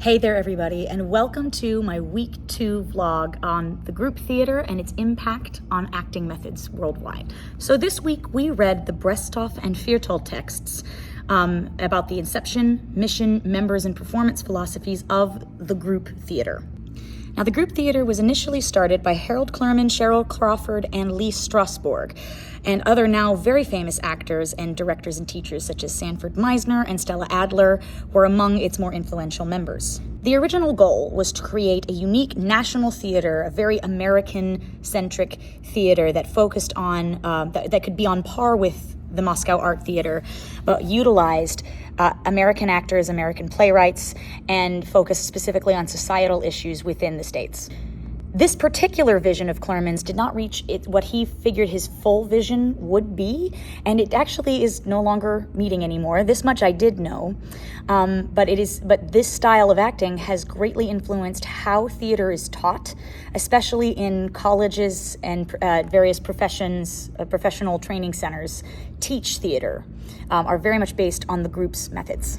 Hey there, everybody, and welcome to my week 2 vlog on the group theater and its impact on acting methods worldwide. So this week we read the Brestoff and Viertel texts about the inception, mission, members, and performance philosophies of the group theater. Now, the group theater was initially started by Harold Clurman, Cheryl Crawford, and Lee Strasberg, and other now very famous actors and directors and teachers such as Sanford Meisner and Stella Adler were among its more influential members. The original goal was to create a unique national theater, a very American-centric theater that focused on, that could be on par with the Moscow Art Theater, but utilized American actors, American playwrights, and focused specifically on societal issues within the States. This particular vision of Clurman's did not reach what he figured his full vision would be, and it actually is no longer meeting anymore. This much I did know, but this style of acting has greatly influenced how theater is taught, especially in colleges and various professions, professional training centers teach theater, are very much based on the group's methods.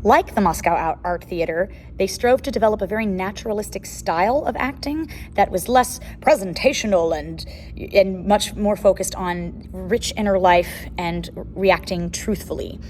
Like the Moscow Art Theater, they strove to develop a very naturalistic style of acting that was less presentational and much more focused on rich inner life and reacting truthfully.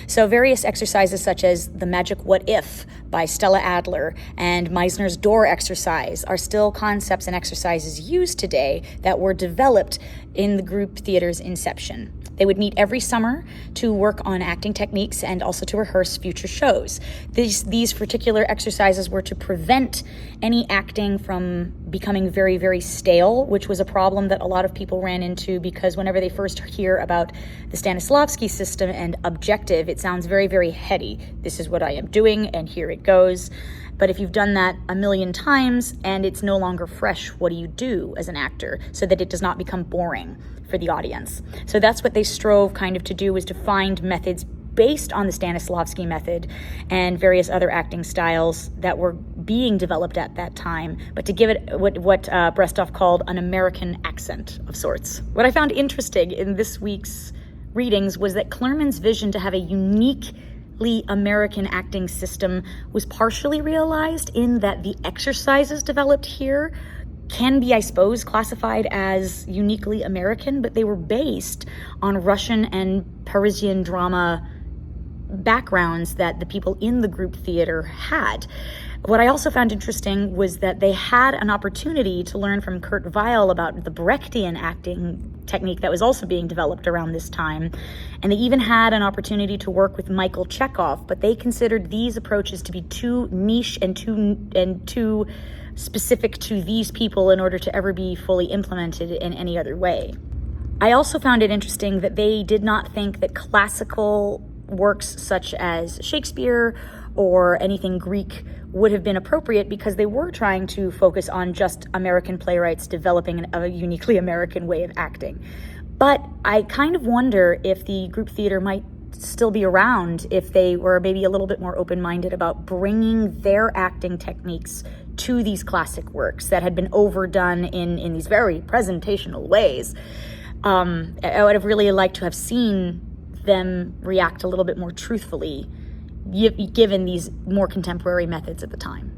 So various exercises such as the Magic What If by Stella Adler and Meisner's Door exercise are still concepts and exercises used today that were developed in the group theater's inception. They would meet every summer to work on acting techniques and also to rehearse future shows. These particular exercises were to prevent any acting from becoming very, very stale, which was a problem that a lot of people ran into because whenever they first hear about the Stanislavski system and objective, it sounds very, very heady. This is what I am doing, and here it goes. But if you've done that a million times and it's no longer fresh, what do you do as an actor so that it does not become boring for the audience? So that's what they strove kind of to do, was to find methods based on the Stanislavski method and various other acting styles that were being developed at that time, but to give it what Brestoff called an American accent of sorts. What I found interesting in this week's readings was that Clurman's vision to have a uniquely American acting system was partially realized in that the exercises developed here can be, I suppose, classified as uniquely American, but they were based on Russian and Parisian drama backgrounds that the people in the group theater had. What I also found interesting was that they had an opportunity to learn from Kurt Weill about the Brechtian acting technique that was also being developed around this time. And they even had an opportunity to work with Michael Chekhov, but they considered these approaches to be too niche and too specific to these people in order to ever be fully implemented in any other way. I also found it interesting that they did not think that classical works such as Shakespeare or anything Greek would have been appropriate because they were trying to focus on just American playwrights developing a uniquely American way of acting. But I kind of wonder if the group theater might still be around if they were maybe a little bit more open-minded about bringing their acting techniques to these classic works that had been overdone in these very presentational ways. I would have really liked to have seen them react a little bit more truthfully given these more contemporary methods at the time.